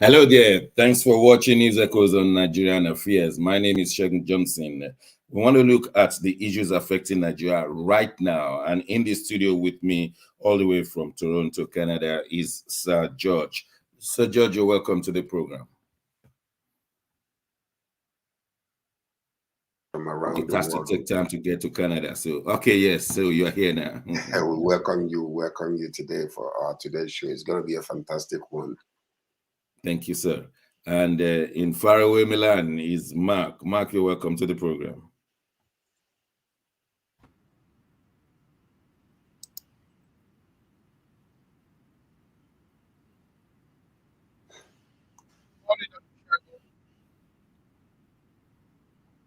Hello there. Thanks for watching News Echoes on Nigerian Affairs. My name is Shegun Johnson. We want to look at the issues affecting Nigeria right now. And in the studio with me, all the way from Toronto, Canada, is Sir George. Sir George, you're welcome to the program. From around it the has world. to take time to get to Canada. So, okay, yes. So you're here now. I will welcome you today for our today's show. It's going to be a fantastic one. Thank you, sir. And in faraway Milan is Mark. Mark, you're welcome to the program.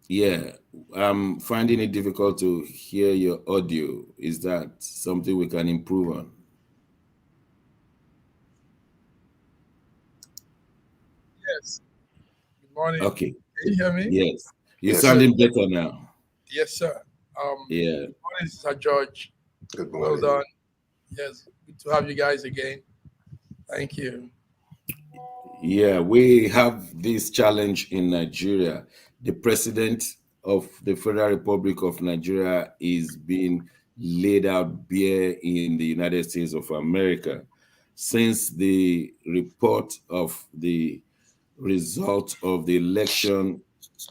Yeah, I'm finding it difficult to hear your audio. Is that something we can improve on? Yes. Good morning. Okay. Can you hear me? Yes. You're Yes, sounding better now. Yes, sir. Yeah. Good morning, Sir George. Good morning. Well done. Yes, good to have you guys again. Thank you. Yeah, we have this challenge in Nigeria. The president of the Federal Republic of Nigeria is being laid out bare in the United States of America. Since the report of the result of the election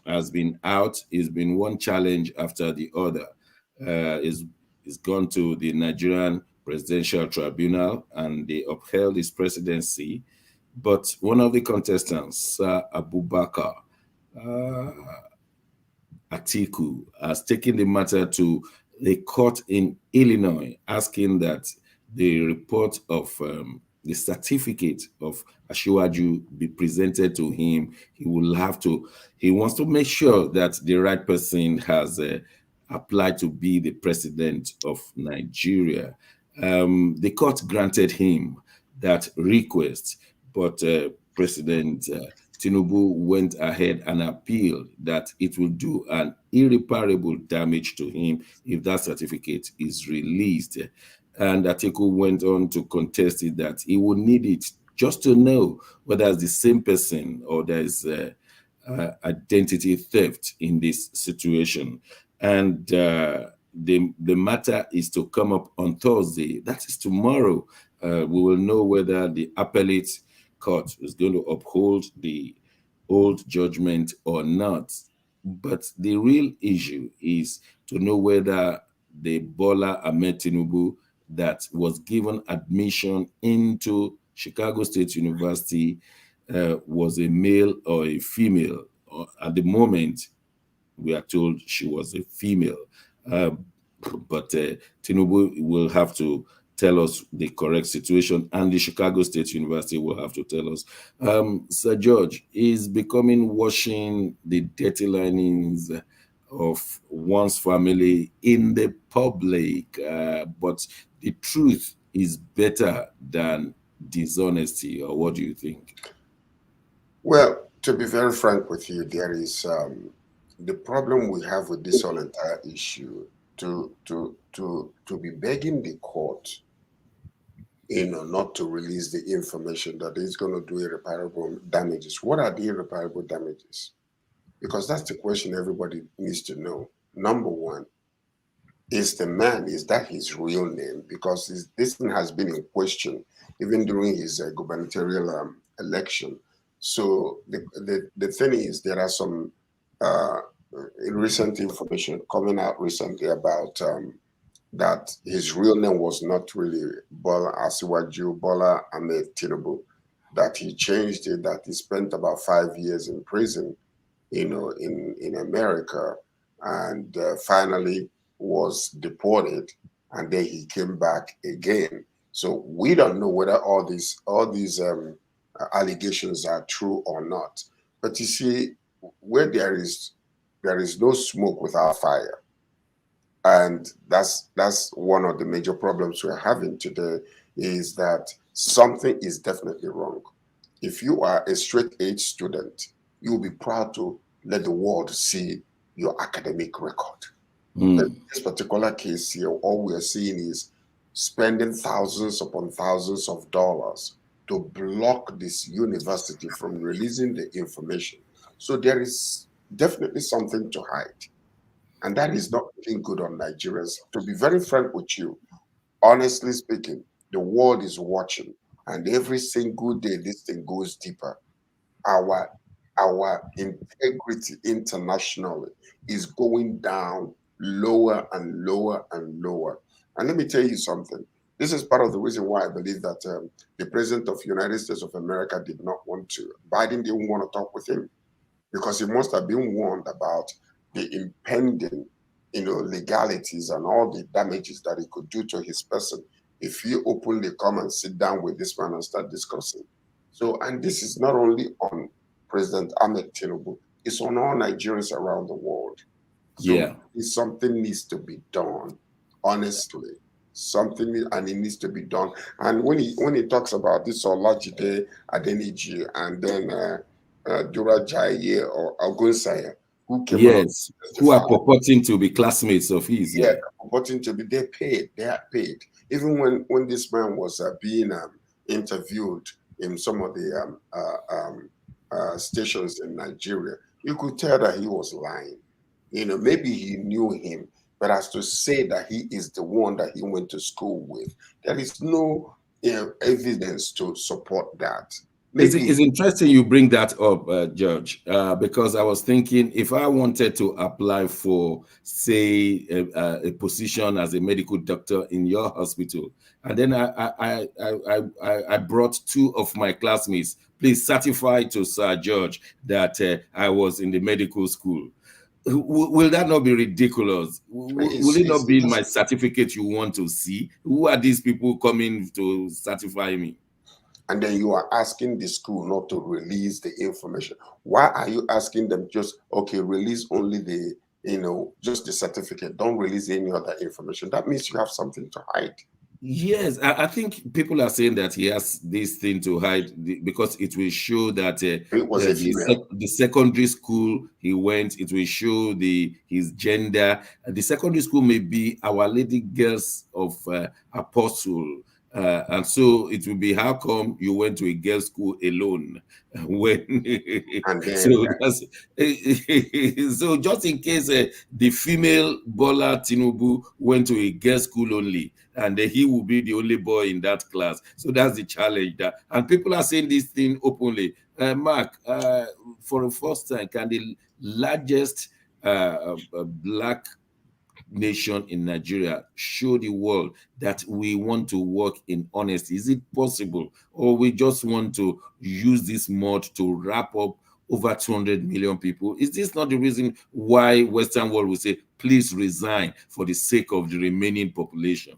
has been out, it's been one challenge after the other. It's gone to the Nigerian Presidential Tribunal and they upheld his presidency. But one of the contestants, Sir Abubakar Atiku, has taken the matter to the court in Illinois, asking that the report of the certificate of Ashiwaju be presented to him. He wants to make sure that the right person has applied to be the president of Nigeria. The court granted him that request, but President Tinubu went ahead and appealed that it will do an irreparable damage to him if that certificate is released. And Atiku went on to contest it that he would need it just to know whether it's the same person or there's identity theft in this situation. And the matter is to come up on Thursday. That is tomorrow. We will know whether the appellate court is going to uphold the old judgment or not. But the real issue is to know whether the Bola Tinubu that was given admission into Chicago State University was a male or a female. At the moment, we are told she was a female. But Tinubu will have to tell us the correct situation, and the Chicago State University will have to tell us. Sir George is becoming washing the dirty linings of one's family in the public, but the truth is better than dishonesty, or what do you think? Well, to be very frank with you, there is the problem we have with this whole entire issue to be begging the court, not to release the information that is going to do irreparable damages. What are the irreparable damages? Because that's the question everybody needs to know. Number one, is that his real name? Because this thing has been in question even during his gubernatorial election. So the thing is, there are some recent information coming out recently about that his real name was not really Bola Asiwaju, Bola Ahmed Tinubu, that he changed it, that he spent about 5 years in prison, in America, and finally was deported, and then he came back again. So we don't know whether all these allegations are true or not. But you see, where there is no smoke without fire. And that's one of the major problems we're having today, is that something is definitely wrong. If you are a straight A student, you will be proud to let the world see your academic record. But in this particular case here, all we are seeing is spending thousands upon thousands of dollars to block this university from releasing the information. So there is definitely something to hide. And that is not looking good on Nigerians. To be very frank with you, honestly speaking, the world is watching. And every single day, this thing goes deeper. Our integrity internationally is going down lower and lower and lower. And let me tell you something. This is part of the reason why I believe that the president of the United States of America did not want to. Biden didn't want to talk with him because he must have been warned about the impending, legalities and all the damages that he could do to his person if he openly come and sit down with this man and start discussing. So, and this is not only on President Ahmed Tinubu, it's on all Nigerians around the world. So Yeah. something needs to be done, honestly. Something, and it needs to be done. And when he talks about this Olajide Adeniji and then Durajaye or Agunsaya, who came out, Yes, who are purporting to be classmates of his. yeah, purporting to be, they are paid. Even when this man was being interviewed in some of the stations in Nigeria, you could tell that he was lying. Maybe he knew him, but as to say that he is the one that he went to school with, there is no evidence to support that. It's interesting you bring that up, Judge, because I was thinking if I wanted to apply for, say, a position as a medical doctor in your hospital, and then I brought two of my classmates, please certify to Sir George that I was in the medical school. Will that not be ridiculous? Will it not be my certificate you want to see? Who are these people coming to certify me? And then you are asking the school not to release the information. Why are you asking them just, okay, release only the, just the certificate, don't release any other information? That means you have something to hide. Yes, I think people are saying that he has this thing to hide because it will show that it was a female. The secondary school he went, it will show his gender. The secondary school may be Our Lady Girls of Apostle. And so it will be, how come you went to a girls' school alone? When so just in case the female Bola Tinubu went to a girls' school only, and he will be the only boy in that class. So that's the challenge. And people are saying this thing openly. Mark, for the first time, can the largest black nation in Nigeria show the world that we want to work in honesty? Is it possible, or we just want to use this mud to wrap up over 200 million people? Is this not the reason why Western world will say, please resign for the sake of the remaining population?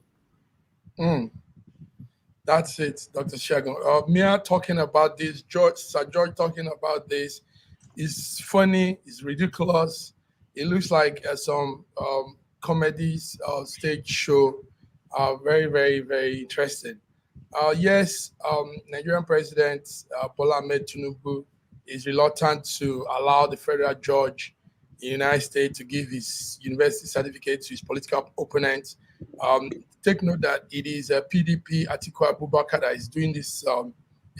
That's it, Dr. Shagun. Mia talking about this, Sir George talking about this is funny, it's ridiculous. It looks like some comedies stage show are very, very, very interesting. Yes, Nigerian President Bola Ahmed Tinubu is reluctant to allow the federal judge in the United States to give his university certificate to his political opponent. Take note that it is a PDP Atiku Abubakar that is doing this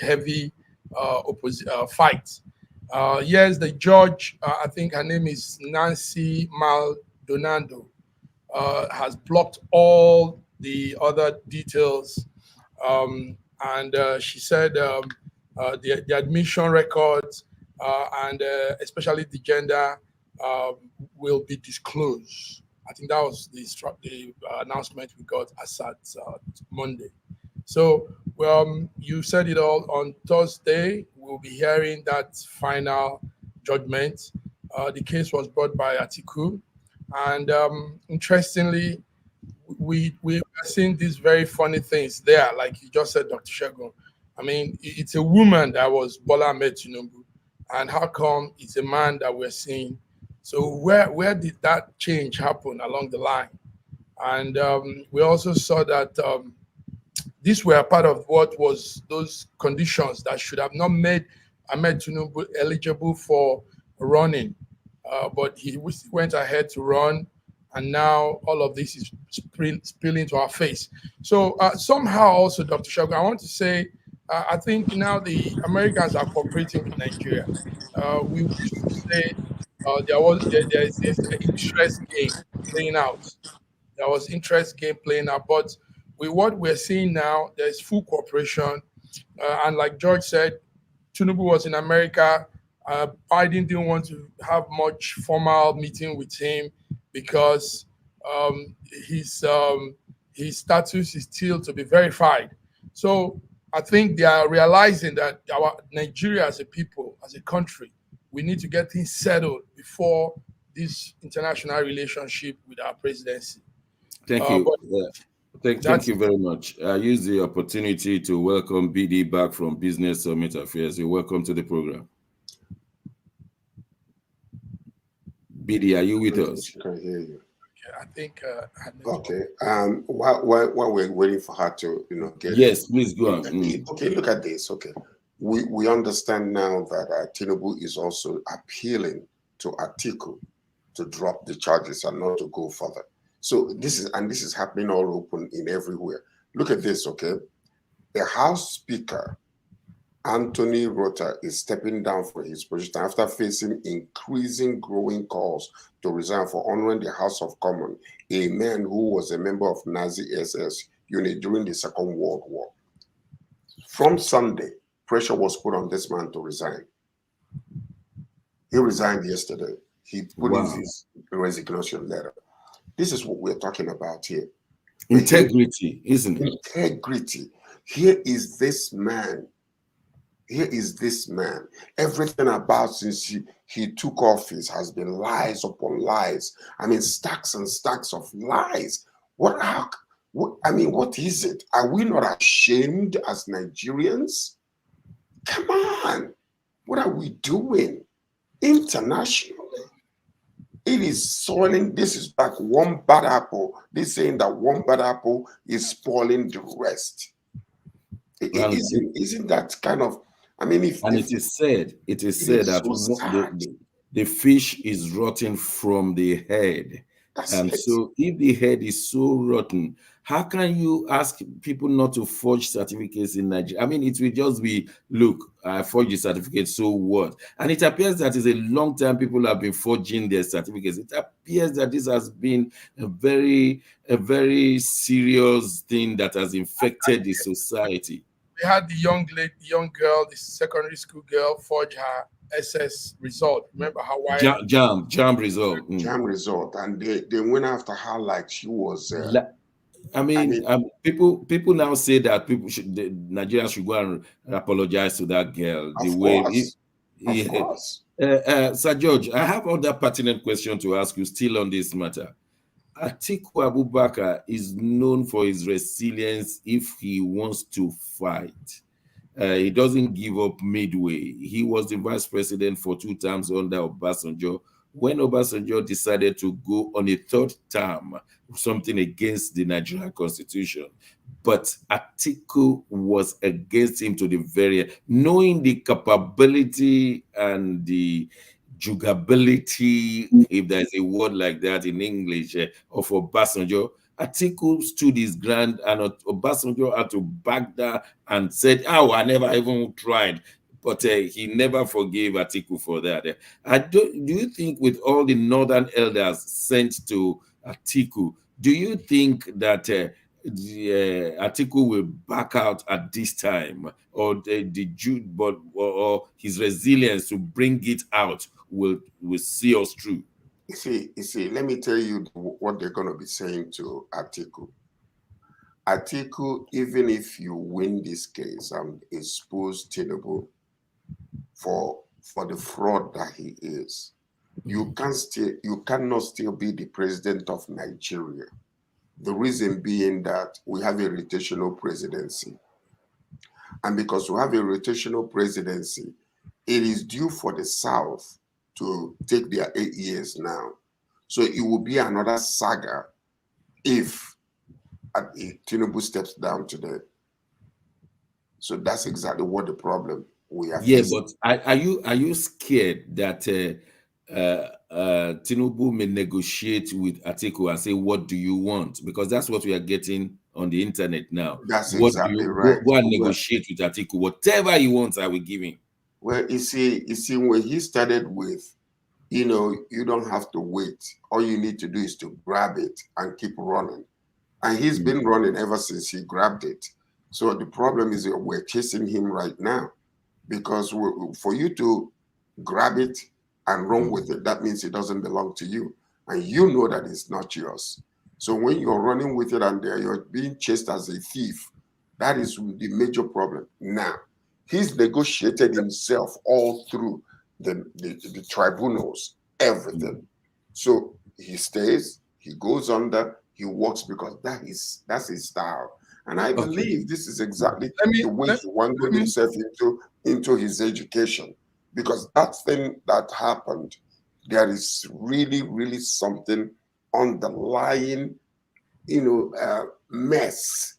heavy fight. Yes, the judge, I think her name is Nancy Maldonado, has blocked all the other details. And she said the admission records and especially the gender will be disclosed. I think that was the announcement we got as at Monday. So, you said it all. On Thursday, we'll be hearing that final judgment. The case was brought by Atiku. And interestingly, we are seeing these very funny things there, like you just said, Dr. Shagun. I mean, it's a woman that was Bola Ahmed Tinubu. And how come it's a man that we're seeing? So where did that change happen along the line? And we also saw that these were part of what was those conditions that should have not made Ahmed Tinubu eligible for running. But he went ahead to run, and now all of this is spilling to our face. So somehow also, Dr. Shagun, I want to say I think now the Americans are cooperating with Nigeria. We used to say there is this interest game playing out. There was interest game playing out, but with what we're seeing now, there is full cooperation. And like George said, Tinubu was in America. Biden didn't want to have much formal meeting with him because um, his um, his status is still to be verified. So I think they are realizing that our Nigeria as a people, as a country, we need to get things settled before this international relationship with our presidency. Thank you. But Thank you very much. I use the opportunity to welcome BD back from Business Summit Affairs. You're welcome to the program. BD, are you with us? I can hear you. I think. Okay. While we're waiting for her to, get. Yes, please go on. Okay, look at this. Okay, we understand now that Tinubu is also appealing to Atiku to drop the charges and not to go further. So this is happening all open in everywhere. Look at this. Okay, the House Speaker Anthony Rota is stepping down from his position after facing increasing growing calls to resign for honoring the House of Commons, a man who was a member of Nazi SS unit during the Second World War. From Sunday, pressure was put on this man to resign. He resigned yesterday. He put in his resignation letter. This is what we're talking about here. Integrity, isn't it? Integrity. Here is this man. Everything about since he took office has been lies upon lies. I mean, stacks and stacks of lies. What is it? Are we not ashamed as Nigerians? Come on. What are we doing internationally? It is soiling. This is like one bad apple. They're saying that one bad apple is spoiling the rest. Isn't that kind of? I mean, it is said that the fish is rotten from the head. So if the head is so rotten, how can you ask people not to forge certificates in Nigeria? I mean, it will just be, look, I forged the certificate, so what? And it appears that it's a long time people have been forging their certificates. It appears that this has been a very serious thing that has infected the society. We had the young girl, the secondary school girl, forge her SS result. Remember how jam result. Jam result, and they went after her like she was. People now say that Nigerians should go and apologize to that girl. Of course. Sir George, I have other pertinent question to ask you still on this matter. Atiku Abubakar is known for his resilience if he wants to fight. He doesn't give up midway. He was the vice president for 2 terms under Obasanjo. When Obasanjo decided to go on a 3rd term, something against the Nigerian constitution, but Atiku was against him to the very, knowing the capability and the jugability, if there's a word like that in English, of Obasanjo. Atiku stood his ground, and Obasanjo had to back down and said, "Oh, I never even tried." But he never forgave Atiku for that. Do you think, with all the northern elders sent to Atiku, do you think that Atiku will back out at this time, or or his resilience to bring it out will see us through? You see, let me tell you what they're going to be saying to Atiku. Atiku, even if you win this case and expose Tinubu for the fraud that he is, you cannot still be the president of Nigeria. The reason being that we have a rotational presidency. And because we have a rotational presidency, it is due for the South to take their 8 years now. So it will be another saga if Tinubu steps down today. So that's exactly what the problem we have. Yeah, but are you scared that Tinubu may negotiate with Atiku and say, "What do you want?" Because that's what we are getting on the internet now. That's What do exactly you right. go and negotiate with Atiku? Whatever he wants, I will give him. Well, you see, when he started with, you don't have to wait. All you need to do is to grab it and keep running. And he's been running ever since he grabbed it. So the problem is that we're chasing him right now, because for you to grab it and run with it, that means it doesn't belong to you. And you know that it's not yours. So when you're running with it and you're being chased as a thief, that is the major problem. Now, he's negotiated himself all through the tribunals, everything. So he stays, he goes under, he works, because that's his style. And I believe this is exactly the way he wanted himself into his education. Because that thing that happened, there is really, really something underlying, mess,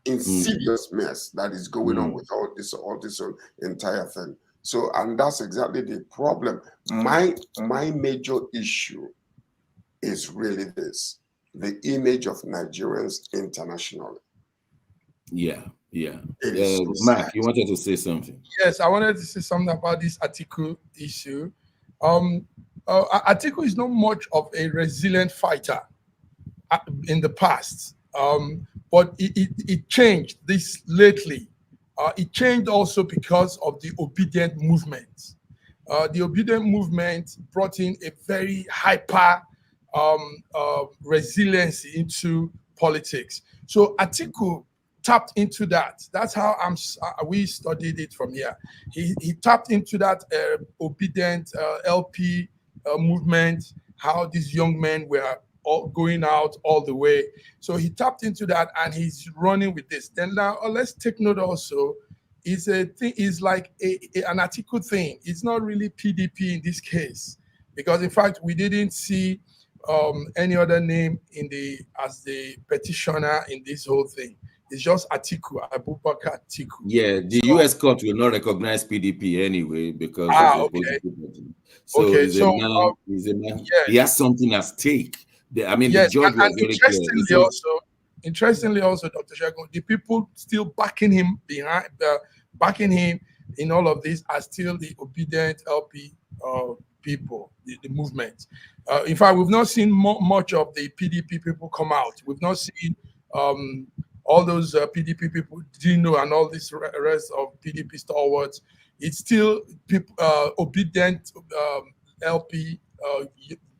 insidious mess that is going on with all this entire thing. So, and that's exactly the problem. My major issue is really this: the image of Nigerians internationally. Yeah. Mark, you wanted to say something? Yes, I wanted to say something about this Atiku issue. Atiku is not much of a resilient fighter in the past, but it changed this lately. It changed also because of the obedient movement. The obedient movement brought in a very hyper resiliency into politics. So Atiku tapped into that. That's how we studied it from here. He tapped into that obedient LP movement, how these young men were all going out all the way. So he tapped into that and he's running with this. Then now let's take note also, is a thing, is like an Atiku thing. It's not really PDP in this case, because in fact we didn't see any other name as the petitioner in this whole thing. It's just Atiku, Abubakar Atiku. Yeah, the U.S. court will not recognize PDP anyway because of his political party. So he's a man. Yeah. He has something at stake. The judge was very clear. Interestingly, also, Dr. Shagun, the people still backing him in all of this are still the obedient LP people, the movement. In fact, we've not seen much of the PDP people come out. We've not seen all those PDP people, Dino and all this rest of PDP stalwarts. It's still people, obedient LP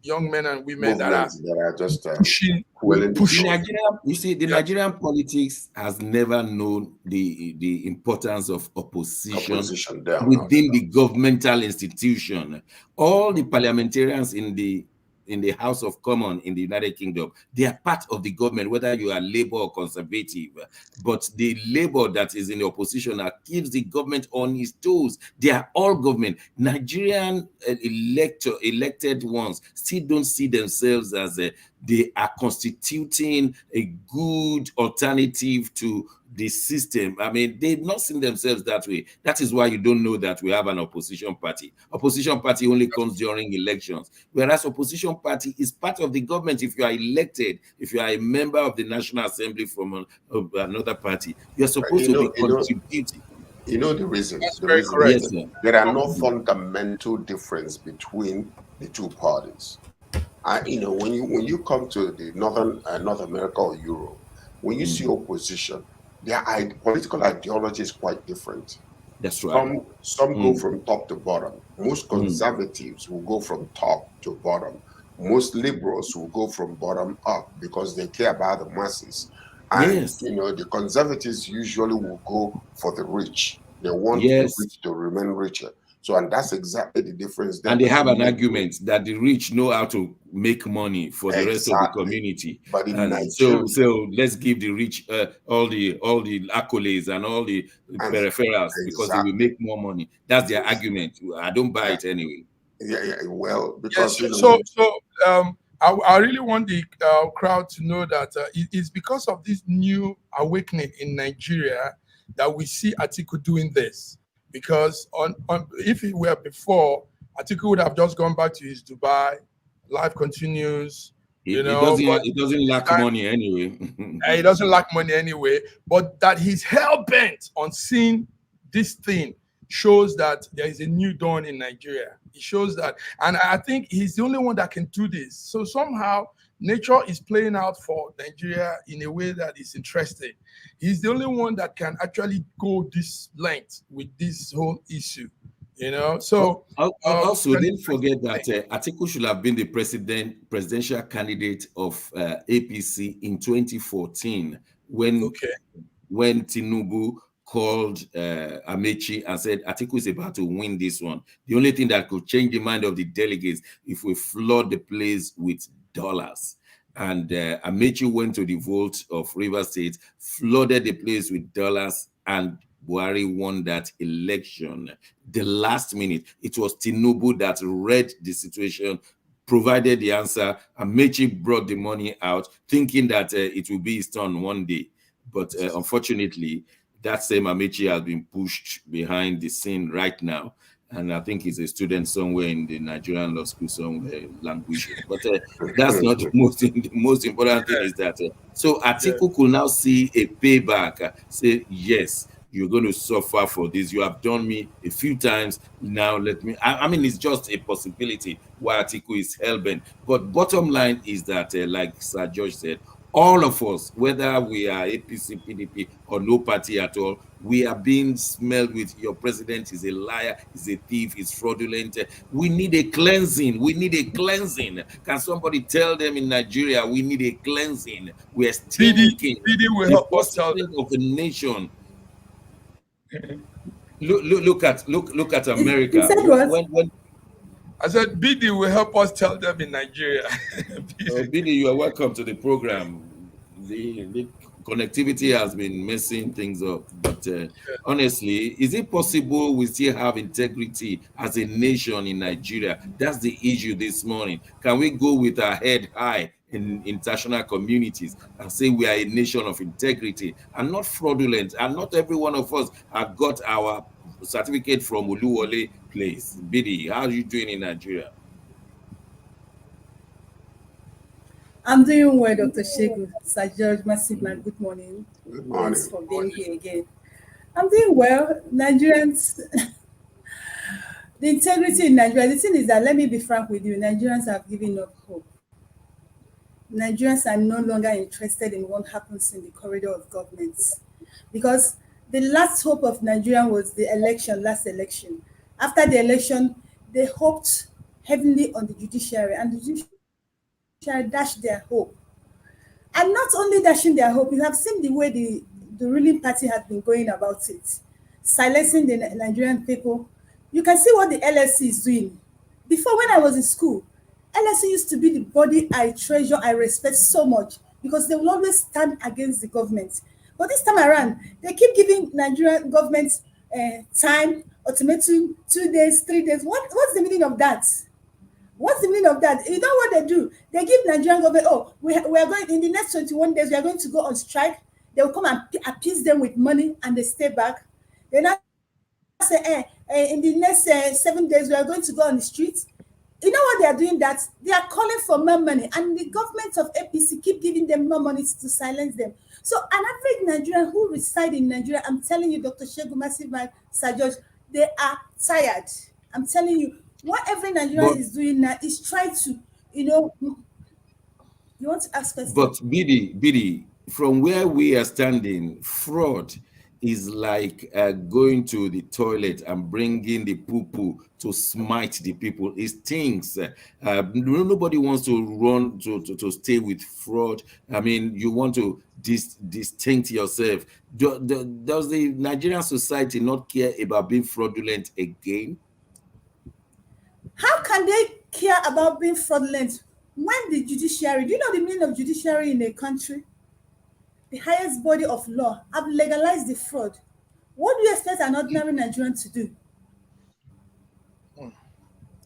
young men and women that are just pushing. The Nigerian politics has never known the importance of opposition within the governmental institution. All the parliamentarians in the House of Commons in the United Kingdom, they are part of the government, whether you are Labour or Conservative. But the Labour that is in the opposition keeps the government on its toes. They are all government. Nigerian elected ones still don't see themselves as they are constituting a good alternative to the system. They've not seen themselves that way. That is why you don't know that we have an opposition party. Opposition party only comes during elections, whereas opposition party is part of the government. If you are elected, if you are a member of the National Assembly from another party, you're supposed to be contributing. You know the reason? That's very correct. Yes, there are no fundamental difference between the two parties. When you come to the North America or Europe, when you see opposition, their political ideology is quite different. That's right. Some go from top to bottom. Most conservatives will go from top to bottom. Most liberals will go from bottom up because they care about the masses. And the conservatives usually will go for the rich. They want the rich to remain richer. So, and that's exactly the difference. And they have an argument that the rich know how to make money for the rest of the community. But so let's give the rich all the accolades and all the peripherals because they will make more money. That's their argument. I don't buy it anyway. Well, because I really want the crowd to know that it's because of this new awakening in Nigeria that we see Atiku doing this. Because if it were before, Atiku would have just gone back to his Dubai, life continues, you know, but it doesn't lack money anyway. He doesn't lack money anyway, but that he's hell-bent on seeing this thing shows that there is a new dawn in Nigeria. It shows that, and I think he's the only one that can do this. So somehow nature is playing out for Nigeria in a way that is interesting. He's the only one that can actually go this length with this whole issue, you know. So also, don't forget that Atiku should have been the presidential candidate of APC in 2014 when Tinubu called Amechi and said Atiku is about to win this one. The only thing that could change the mind of the delegates if we flood the place with dollars. And Amechi went to the vault of Rivers State, flooded the place with dollars, and Buhari won that election. The last minute, it was Tinubu that read the situation, provided the answer. Amechi brought the money out, thinking that it will be his turn one day. But unfortunately, that same Amechi has been pushed behind the scene right now. And I think he's a student somewhere in the Nigerian law school somewhere, language. But that's not the most important thing is that. So Atiku could now see a payback, say, yes, you're going to suffer for this. You have done me a few times. Now let me, I mean, it's just a possibility why Atiku is hell-bent. But bottom line is that, like Sir George said, all of us, whether we are APC, PDP, or no party at all, we are being smelled with your president is a liar, is a thief, is fraudulent. We need a cleansing. We need a cleansing. Can somebody tell them in Nigeria we need a cleansing? We are stinking. BD will help us tell them of the nation. Look at America. When I said, BD will help us tell them in Nigeria. BD, you are welcome to the program. The connectivity has been messing things up. But honestly, is it possible we still have integrity as a nation in Nigeria? That's the issue this morning. Can we go with our head high in international communities and say we are a nation of integrity and not fraudulent? And not every one of us have got our certificate from Oluwole place. Bidi, how are you doing in Nigeria? I'm doing well, Dr. Shegu. Sir George, massive man, good morning. Good morning. Thanks for being here again. I'm doing well. Nigerians, the integrity in Nigeria, the thing is that, let me be frank with you, Nigerians have given up hope. Nigerians are no longer interested in what happens in the corridor of governments, because the last hope of Nigeria was the election, last election. After the election, they hoped heavily on the judiciary, and the judiciary dashed their hope. And not only dashing their hope, you have seen the way the ruling party has been going about it, silencing the Nigerian people. You can see what the LSC is doing. Before, when I was in school, LSC used to be the body I treasure, I respect so much, because they will always stand against the government. But this time around, they keep giving Nigerian government time, ultimatum, 2 days, 3 days. What's the meaning of that? What's the meaning of that? You know what they do? They give Nigerian government, oh, we are going, in the next 21 days, we are going to go on strike. They will come and appease them with money, and they stay back. They now say, in the next 7 days, we are going to go on the streets. You know what they are doing? That they are calling for more money, and the government of APC keep giving them more money to silence them. So an average Nigerian who reside in Nigeria, I'm telling you, Dr. Shegu, massive man, Sir George, they are tired. I'm telling you, what every Nigerian is doing now is trying to, you want to ask us. But Bidi, from where we are standing, fraud is like going to the toilet and bringing the poo-poo to smite the people. It stinks. Nobody wants to run to stay with fraud. I mean, you want to distinct yourself. Does the Nigerian society not care about being fraudulent again? How can they care about being fraudulent when the judiciary, do you know the meaning of judiciary in a country? The highest body of law have legalized the fraud. What do you expect an ordinary Nigerian to do?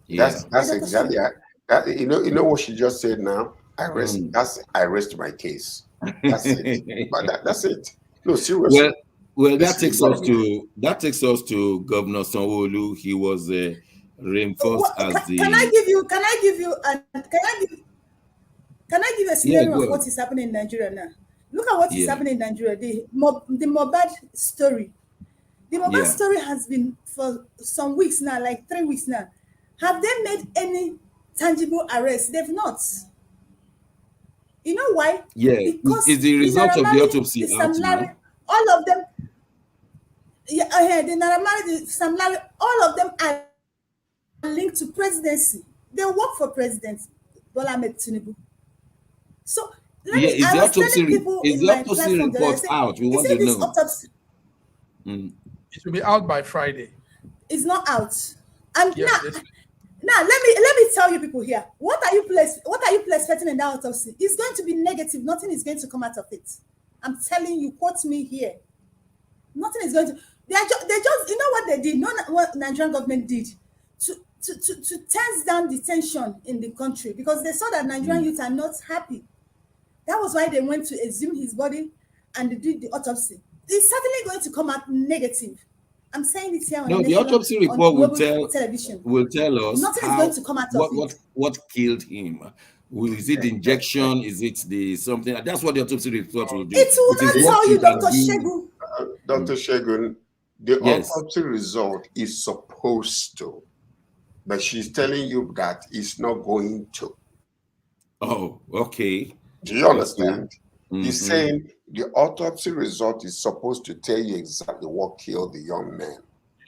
Yeah. That's exactly that. You know what she just said now. I rest my case. That's it. But that's it. No, seriously. Well, that takes us to Governor Sanwo-Olu. He was reinforced as the. Can I give you Can I give a scenario of what is happening in Nigeria now? Look at what is happening in Nigeria. The Mohbad story. The Mohbad story has been for some weeks now, like 3 weeks now. Have they made any tangible arrests? They've not. You know why? Yeah. Because is the result of the autopsy out now? All of them. Yeah, the Naramari, the Sam Larry, all of them are linked to presidency. They work for President Bola Tinubu. So is the autopsy report out? We want to know. Autopsy? It will be out by Friday. It's not out. And now let me tell you people here. What are you expecting in that autopsy? It's going to be negative. Nothing is going to come out of it. I'm telling you, quote me here. Nothing is going to. They just you know what they did? What Nigerian government did to tense down the tension in the country, because they saw that Nigerian youth are not happy. That was why they went to exhume his body and they did the autopsy. It's certainly going to come out negative. I'm saying it here on the autopsy report will tell us nothing is going to come out of it. What killed him. Is it the injection? Is it the something? That's what the autopsy report will do. It will not tell you, Dr. Shegun. Dr. Shegun, the autopsy result is supposed to, but she's telling you that it's not going to. Oh, okay. Do you understand? He's saying the autopsy result is supposed to tell you exactly what killed the young man.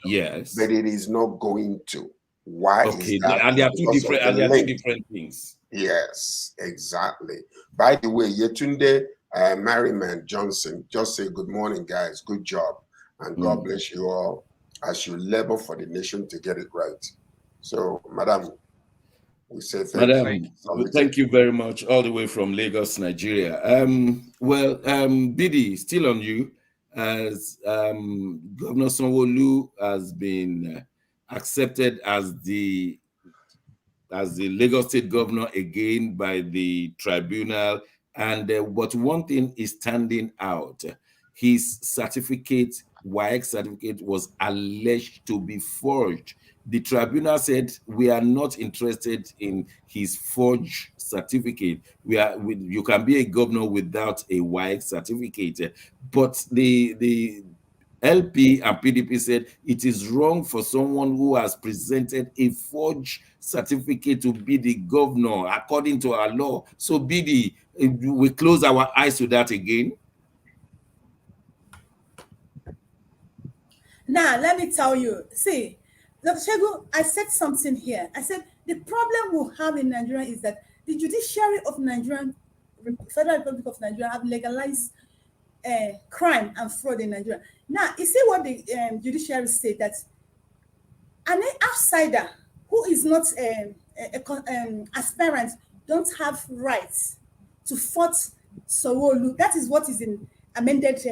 Yes. But it is not going to. Why is that? And there are two different things. Yes, exactly. By the way, Yetunde Merriman Johnson just say good morning, guys. Good job. And God bless you all as you labor for the nation to get it right. So, Madam, we say thank you very much, all the way from Lagos, Nigeria. Bidi, still on you, as Governor Sanwo-Olu has been accepted as the Lagos State Governor again by the tribunal, but one thing is standing out: his certificate, WAEC certificate, was alleged to be forged. The tribunal said, we are not interested in his forged certificate. You can be a governor without a WAEC certificate. But the LP and PDP said it is wrong for someone who has presented a forged certificate to be the governor according to our law. So BD, we close our eyes to that again. Now, let me tell you, see, Dr. Shegun, I said something here. I said the problem we have in Nigeria is that the judiciary of Nigeria, Federal Republic of Nigeria, have legalized crime and fraud in Nigeria. Now, you see what the judiciary said, that an outsider who is not aspirant don't have rights to fight Sanwo-Olu. That is what is in amended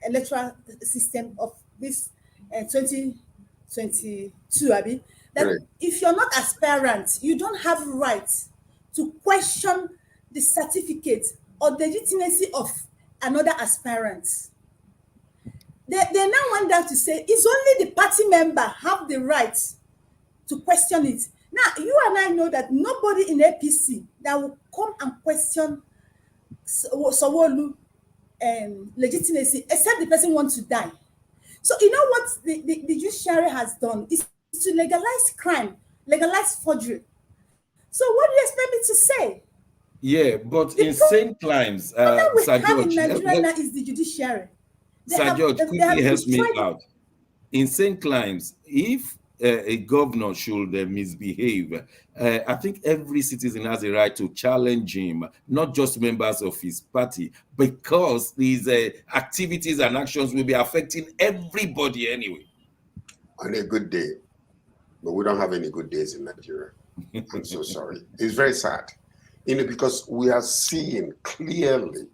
electoral system of this 2022, Abi. That if you're not aspirant, you don't have rights to question the certificate or the legitimacy of another aspirant. They now want that to say it's only the party member have the right to question it. Now, you and I know that nobody in APC that will come and question Sanwo-Olu legitimacy except the person wants to die. So you know what the judiciary has done is to legalize crime, legalize forgery. So what do you expect me to say? Yeah, but insane crimes, Sir George, in Nigeria now is the judiciary. Sir George, quickly help me out. Insane crimes, if a governor should misbehave, I think every citizen has a right to challenge him, not just members of his party, because these activities and actions will be affecting everybody anyway. On a good day, but we don't have any good days in Nigeria. I'm so sorry. It's very sad. Because we are seeing clearly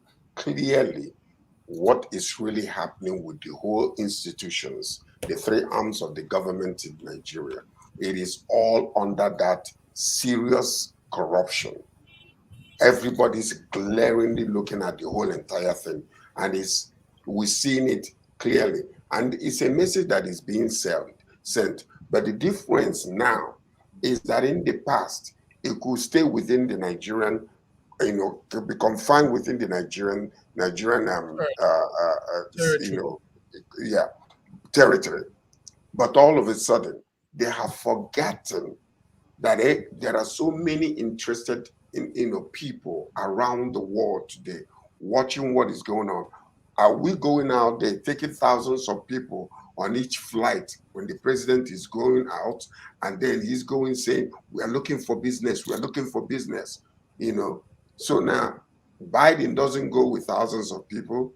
what is really happening with the whole institutions, the three arms of the government in Nigeria. It is all under that serious corruption. Everybody's glaringly looking at the whole entire thing, and we're seeing it clearly. And it's a message that is being sent. But the difference now is that in the past, it could stay within the Nigerian to be confined within the Nigerian territory. But all of a sudden, they have forgotten that there are so many interested people around the world today watching what is going on. Are we going out there taking thousands of people on each flight when the president is going out, and then he's going saying, we are looking for business, we are looking for business, So now Biden doesn't go with thousands of people.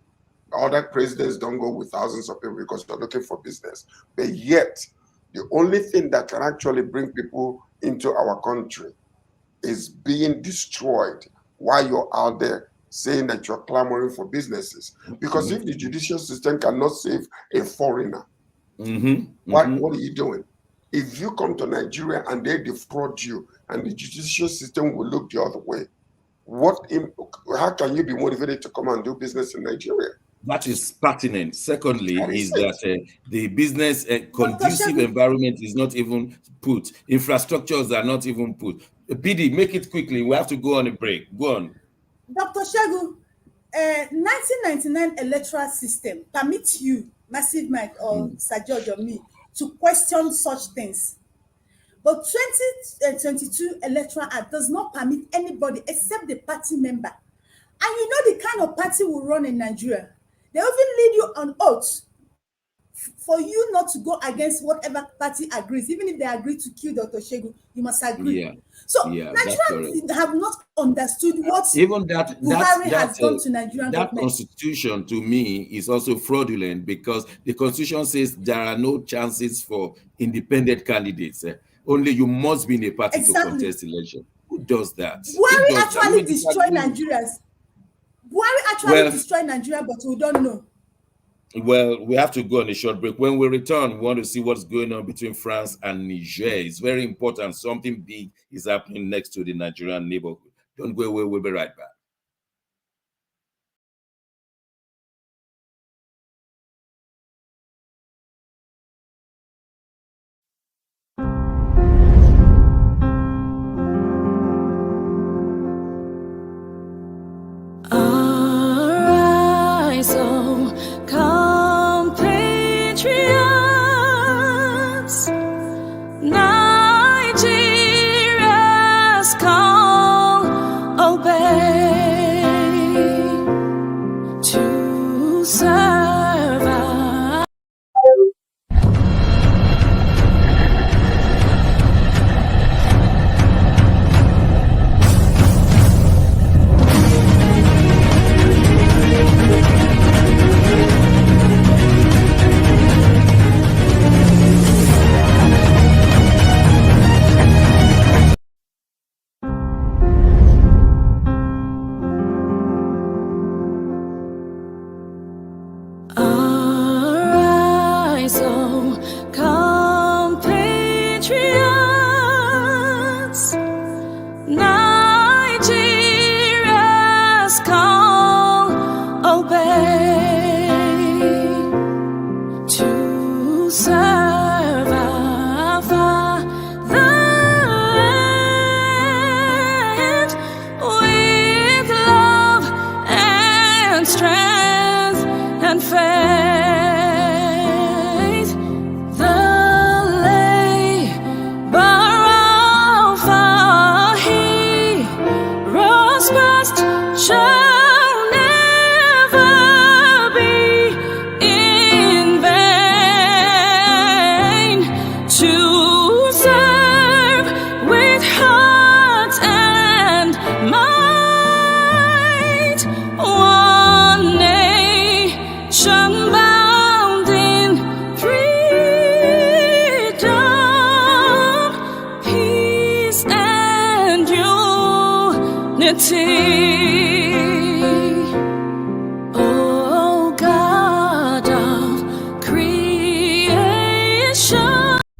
Other presidents don't go with thousands of people because they're looking for business. But yet, the only thing that can actually bring people into our country is being destroyed while you're out there saying that you're clamoring for businesses. Because if the judicial system cannot save a foreigner, what are you doing? If you come to Nigeria and they defraud you and the judicial system will look the other way, how can you be motivated to come and do business in Nigeria? That is pertinent. Secondly, that the business conducive environment is not even put. Infrastructures are not even put. PD, make it quickly. We have to go on a break. Go on. Dr. Shagu, 1999 electoral system permits you, Massive Mike or Sir George or me, to question such things. But 2022 Electoral Act does not permit anybody except the party member. And you know the kind of party we run in Nigeria. They even lead you on oath for you not to go against whatever party agrees. Even if they agree to kill Dr. Shegu, you must agree. Yeah. So Nigerians have not understood what even that has done to Nigerian that government. Constitution to me is also fraudulent because the Constitution says there are no chances for independent candidates. Only you must be in a party to contest election. Who does that? Buhari actually destroyed Nigerians. Buhari actually destroyed Nigeria, but we don't know. Well, we have to go on a short break. When we return, we want to see what's going on between France and Niger. It's very important. Something big is happening next to the Nigerian neighborhood. Don't go away. We'll be right back. Oh God of creation.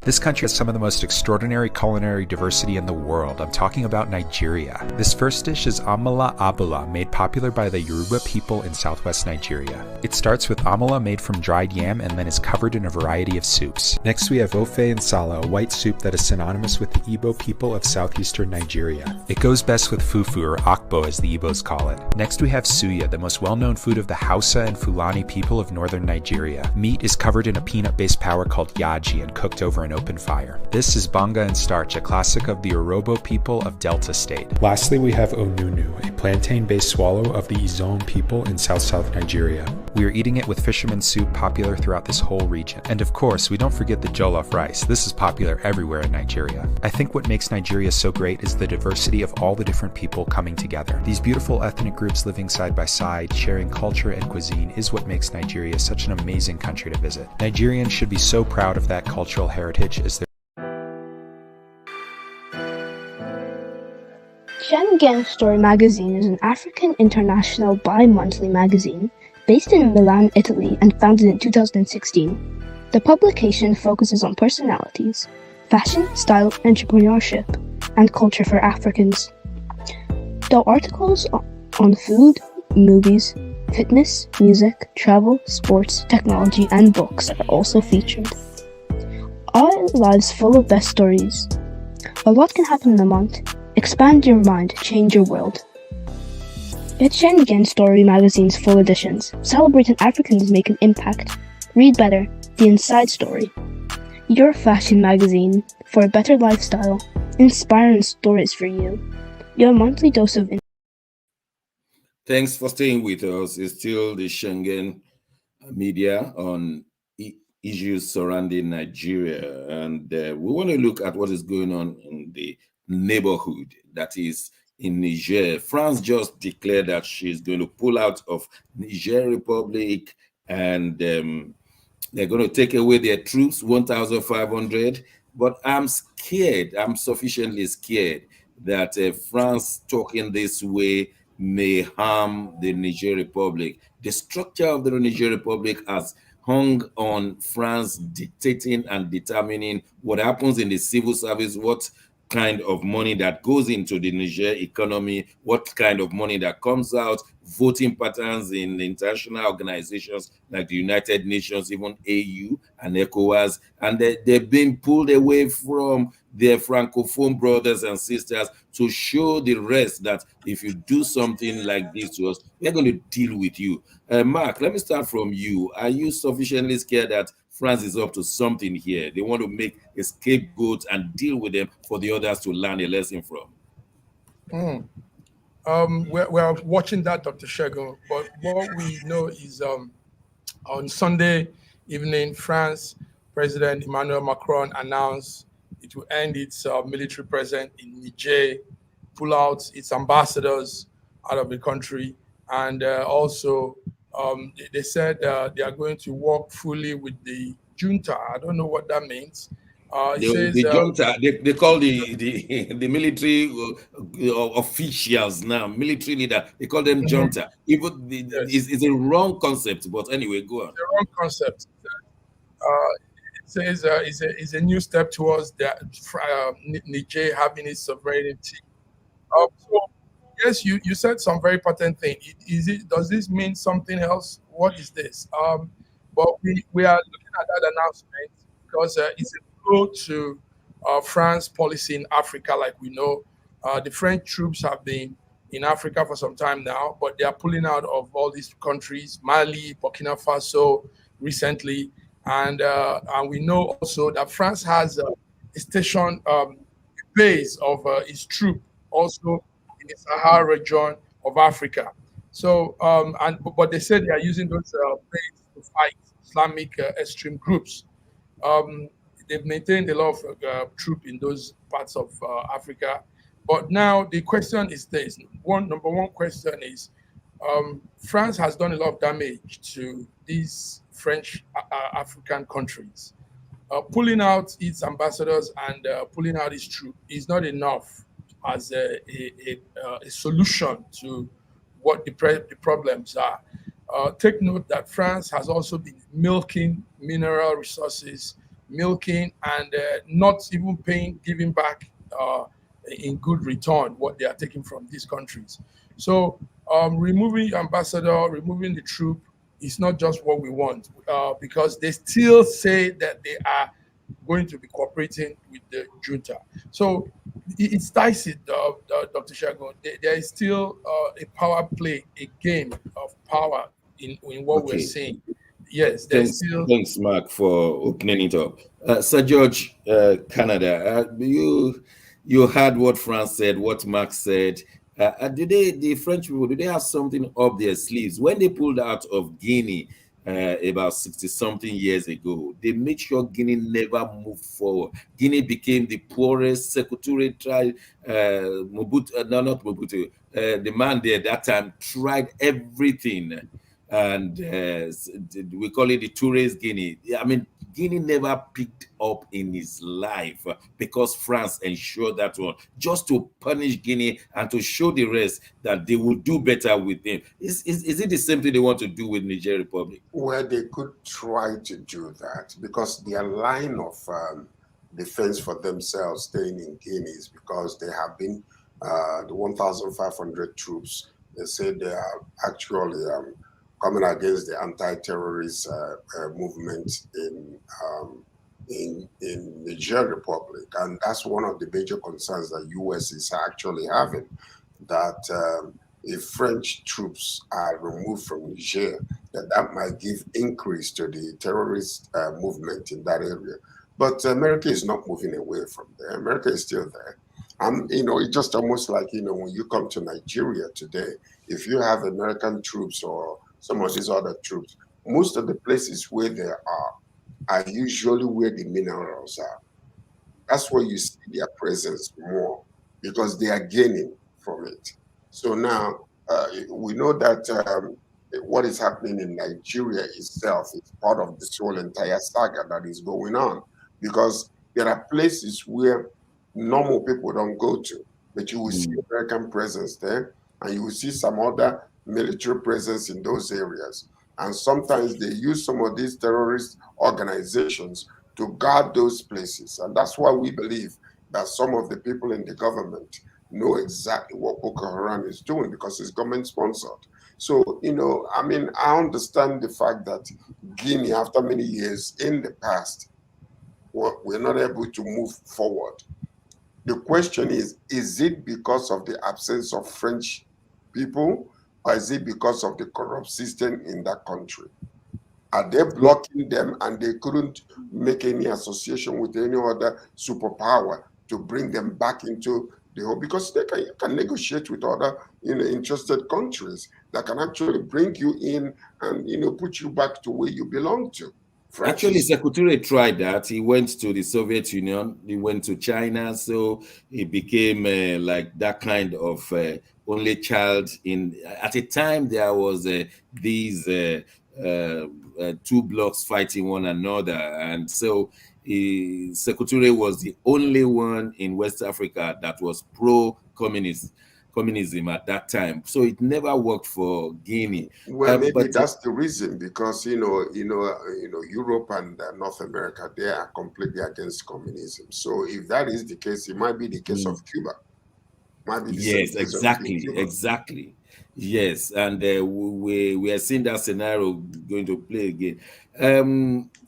This country has some of the most extraordinary culinary diversity in the world. I'm talking about Nigeria. This first dish is amala abula, made popular by the Yoruba people in southwest Nigeria. It starts with amala made from dried yam and then is covered in a variety of soups. Next we have ofe nsala, a white soup that is synonymous with the Igbo people of southeastern Nigeria. It goes best with fufu, or akbo as the Igbos call it. Next we have suya, the most well-known food of the Hausa and Fulani people of northern Nigeria. Meat is covered in a peanut-based powder called yaji and cooked over an open fire. This is banga and starch, a classic of the Urhobo people of Delta State. Lastly, we have onunu, a plantain-based swallow of the Izon people in south-south Nigeria. We are eating it with fisherman soup, popular throughout this whole region. And of course, we don't forget the jollof rice. This is popular everywhere in Nigeria. I think what makes Nigeria so great is the diversity of all the different people coming together. These beautiful ethnic groups living side by side, sharing culture and cuisine is what makes Nigeria such an amazing country to visit. Nigerians should be so proud of that cultural heritage as their Schengen Story magazine is an African international bi-monthly magazine based in Milan, Italy, and founded in 2016. The publication focuses on personalities, fashion, style, entrepreneurship, and culture for Africans. Though articles on food, movies, fitness, music, travel, sports, technology, and books are also featured. Our lives full of best stories. A lot can happen in a month. Expand your mind, change your world. Get Schengen Story magazine's full editions. Celebrating Africans make an impact. Read better, the inside story. Your fashion magazine for a better lifestyle. Inspiring stories for you. Your monthly dose of Thanks for staying with us. It's still the Schengen media on issues surrounding Nigeria. And we want to look at what is going on in the neighborhood, that is in Niger. France just declared that she's going to pull out of Niger Republic, and they're going to take away their troops, 1,500. But I'm scared, I'm sufficiently scared that France talking this way may harm the Niger Republic. The structure of the Niger Republic has hung on France dictating and determining what happens in the civil service, what kind of money that goes into the Niger economy, what kind of money that comes out, voting patterns in international organizations like the United Nations, even AU and ECOWAS, and they've been pulled away from their Francophone brothers and sisters to show the rest that if you do something like this to us, we're going to deal with you. Mark, let me start from you. Are you sufficiently scared that France is up to something here? They want to make a scapegoat and deal with them for the others to learn a lesson from. We're watching that, Dr. Shegun, but what we know is on Sunday evening, France President Emmanuel Macron announced it will end its military presence in Niger, pull out its ambassadors out of the country, and also they said they are going to work fully with the junta. I don't know what that means. The junta, they call the military officials now, military leader, they call them junta. Even it's a wrong concept, but anyway, go on. It's a wrong concept. It says it's a new step towards Niger having its sovereignty. So yes, you said some very potent thing. Does this mean something else? What is this? But we are looking at that announcement because it's a blow to France policy in Africa. Like we know, the French troops have been in Africa for some time now, but they are pulling out of all these countries, Mali, Burkina Faso recently. And we know also that France has a station, base of its troop also in the Sahara region of Africa. So, but they said they are using those bases to fight Islamic extreme groups. They've maintained a lot of troops in those parts of Africa. But now the question is this. Number one question is, France has done a lot of damage to these French African countries. Pulling out its ambassadors and pulling out its troops is not enough as a solution to what the problems are. Take note that France has also been milking mineral resources milking, and not even giving back in good return what they are taking from these countries. So removing ambassador, removing the troop is not just what we want, because they still say that they are going to be cooperating with the junta. So it's dicey, Dr. Shagun. There is still a power play, a game of power in what we're saying. Yes, Thanks, Mark, for opening it up. Sir George, Canada, you heard what France said, what Mark said. The French people, do they have something up their sleeves? When they pulled out of Guinea about 60-something years ago, they made sure Guinea never moved forward. Guinea became the poorest Secretary tried, Mobutu, no, not Mobutu, the man there at that time tried everything. And we call it the tourist Guinea. I mean, Guinea never picked up in his life because France ensured that one, just to punish Guinea and to show the rest that they will do better with him. Is it the same thing they want to do with Niger Republic? Well, they could try to do that because their line of defense for themselves staying in Guinea is because they have been the 1,500 troops. They say they are actually coming against the anti-terrorist movement in Niger Republic, and that's one of the major concerns that U.S. is actually having. That if French troops are removed from Niger, that might give increase to the terrorist movement in that area. But America is not moving away from there. America is still there. It's just almost like, when you come to Nigeria today, if you have American troops or some of these other troops, most of the places where they are usually where the minerals are. That's where you see their presence more because they are gaining from it. So now we know that what is happening in Nigeria itself is part of this whole entire saga that is going on, because there are places where normal people don't go to, but you will see American presence there, and you will see some other military presence in those areas. And sometimes they use some of these terrorist organizations to guard those places. And that's why we believe that some of the people in the government know exactly what Boko Haram is doing because it's government sponsored. So, I understand the fact that Guinea, after many years in the past, we're not able to move forward. The question is it because of the absence of French people, or is it because of the corrupt system in that country? Are they blocking them and they couldn't make any association with any other superpower to bring them back into the whole? Because you can negotiate with other interested countries that can actually bring you in and put you back to where you belong to. Actually, Secretary tried that. He went to the Soviet Union, he went to China, so he became like that kind of only child. At a time, there was these two blocks fighting one another, and so Secretary was the only one in West Africa that was communism at that time, so it never worked for Guinea. Well, maybe that's the reason, because Europe and North America, they are completely against communism. So if that is the case, it might be the case of Cuba. Yes, exactly. Yes, and we are seeing that scenario going to play again.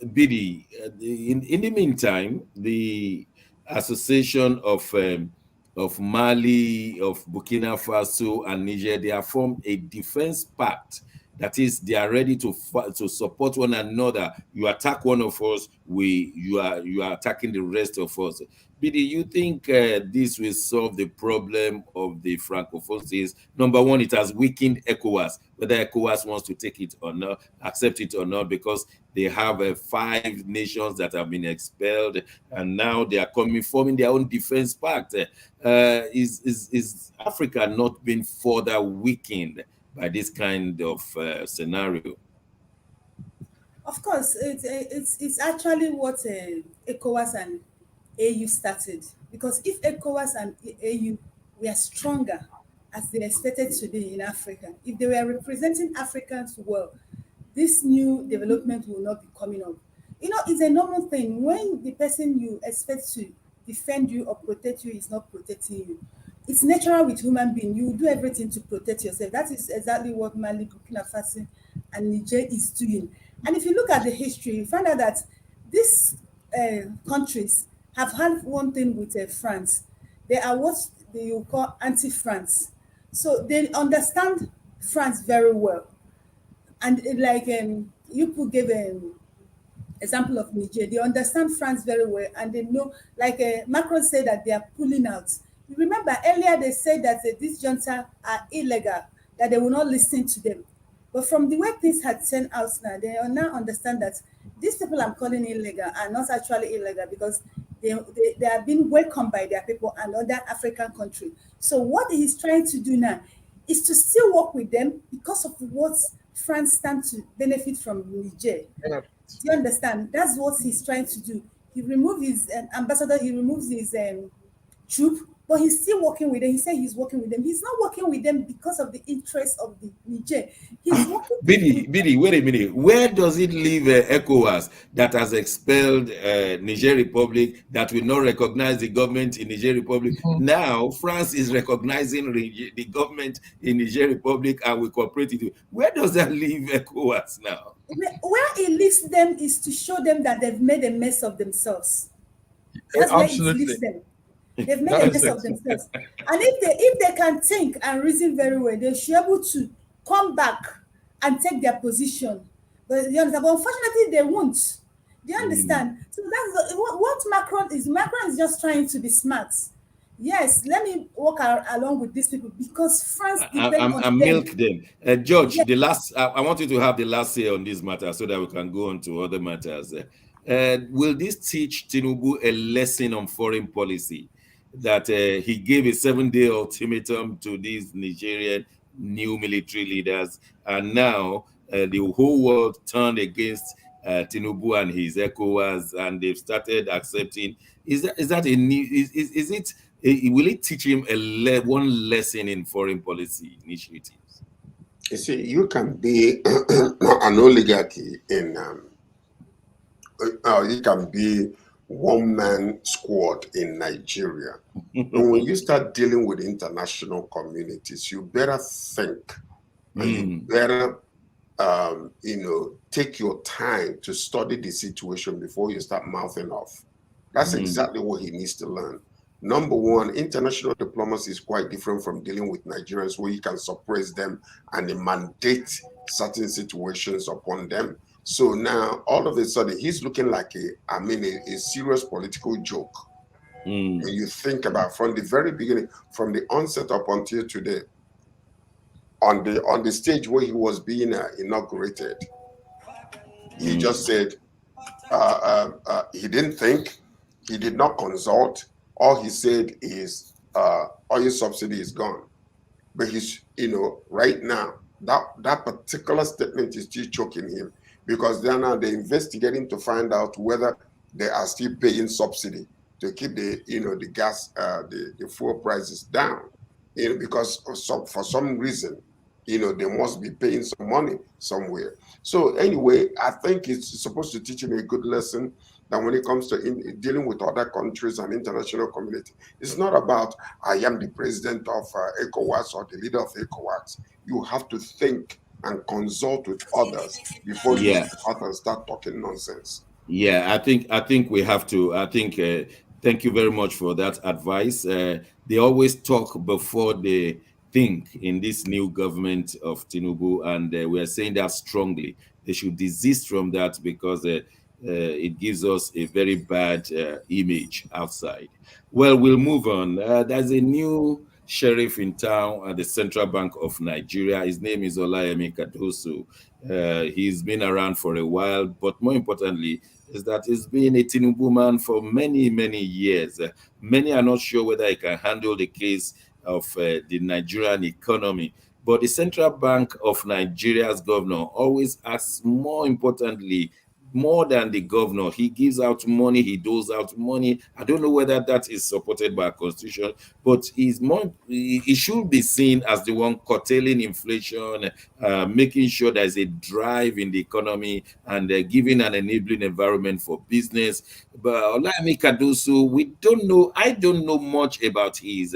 Bidi, in the meantime, the Association of Mali, of Burkina Faso, and Niger, they have formed a defense pact. That is, they are ready to support one another. You attack one of us, you are attacking the rest of us. Bidi, you think this will solve the problem of the Francophone states? Number one, it has weakened ECOWAS, whether ECOWAS wants to take it or not, accept it or not, because they have 5 nations that have been expelled, and now they are forming their own defense pact. Is Africa not being further weakened by this kind of scenario? Of course, it's actually what ECOWAS and AU started. Because if ECOWAS and AU were stronger, as they expected to be in Africa, if they were representing Africans well, this new development will not be coming up. You know, it's a normal thing when the person you expect to defend you or protect you is not protecting you. It's natural with human being. You do everything to protect yourself. That is exactly what Mali, Burkina Faso, and Niger is doing. And if you look at the history, you find out that these countries have had one thing with France. They are what they will call anti-France. So they understand France very well. And like you could give example of Niger, they understand France very well, and they know, like Macron said that they are pulling out. You remember earlier they said that these junta are illegal, that they will not listen to them. But from the way things had turned out now, they now understand that these people I'm calling illegal are not actually illegal because they are being welcomed by their people and other African countries. So what he's trying to do now is to still work with them because of what France stands to benefit from Niger. Yeah. Do you understand? That's what he's trying to do. He removed his ambassador, he removes his troop, but he's still working with them. He said he's working with them. He's not working with them because of the interest of the Niger. He's working Bidi, wait a minute. Where does it leave ECOWAS that has expelled Niger Republic, that will not recognize the government in Niger Republic? Now, France is recognizing the government in Niger Republic and will cooperate with you. Where does that leave ECOWAS now? where it leaves them is to show them that they've made a mess of themselves. That's where it leaves them. They've made a mess of themselves. And if they can think and reason very well, they should be able to come back and take their position. But you understand? But unfortunately, they won't. Do you understand? So that's what Macron is. Macron is just trying to be smart. Yes, let me walk along with these people because France depends on them. Milk them. George, Yes. the last. I want you to have the last say on this matter so that we can go on to other matters. Will this teach Tinubu a lesson on foreign policy? That he gave a 7-day ultimatum to these Nigerian new military leaders, and now the whole world turned against Tinubu and his ECOWAS, and they've started accepting. Is that a new? Is it? Will it teach him one lesson in foreign policy initiatives? You see, you can be an oligarchy in, you can be one-man squad in Nigeria. And when you start dealing with international communities, you better think, and you better, take your time to study the situation before you start mouthing off. That's exactly what he needs to learn. Number one, international diplomacy is quite different from dealing with Nigerians, where you can suppress them and they mandate certain situations upon them. So now, all of a sudden, he's looking like a serious political joke. When you think about from the very beginning, from the onset up until today, on the stage where he was being inaugurated, he just said he didn't think, he did not consult. All he said is oil subsidy is gone. But he's, right now, that particular statement is still choking him, because they're investigating to find out whether they are still paying subsidy to keep the gas, the fuel prices down. Because for some reason, they must be paying some money somewhere. So anyway, I think it's supposed to teach him a good lesson that when it comes to dealing with other countries and international community, it's not about I am the president of ECOWAS or the leader of ECOWAS. You have to think and consult with others before you start talking nonsense. Yeah, I think we have to. Thank you very much for that advice. They always talk before they think in this new government of Tinubu, and we are saying that strongly. They should desist from that because it gives us a very bad image outside. Well, we'll move on. There's a new sheriff in town at the Central Bank of Nigeria. His name is Olayemi Cardoso. He's been around for a while, but more importantly, is that he's been a Tinubu man for many, many years. Many are not sure whether he can handle the case of the Nigerian economy. But the Central Bank of Nigeria's governor always asks, more importantly, more than the governor. He gives out money, he doles out money. I don't know whether that is supported by a constitution, but he should be seen as the one curtailing inflation, making sure there's a drive in the economy, and giving an enabling environment for business. But Olayemi Cardoso, I don't know much about his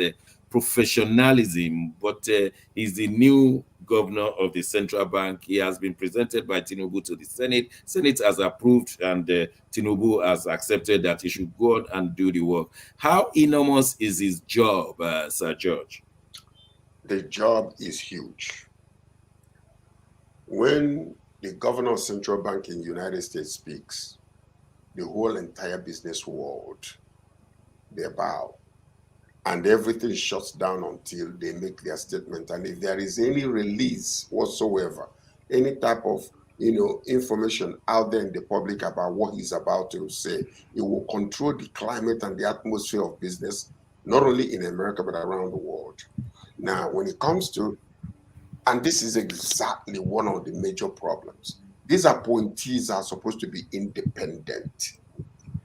professionalism, but he's the new governor of the central bank. He has been presented by Tinubu to the Senate. Senate has approved, and Tinubu has accepted that he should go on and do the work. How enormous is his job, Sir George? The job is huge. When the governor of central bank in the United States speaks, the whole entire business world, they bow. And everything shuts down until they make their statement. And if there is any release whatsoever, any type of information out there in the public about what he's about to say, it will control the climate and the atmosphere of business, not only in America, but around the world. Now, when it comes to, and this is exactly one of the major problems, these appointees are supposed to be independent.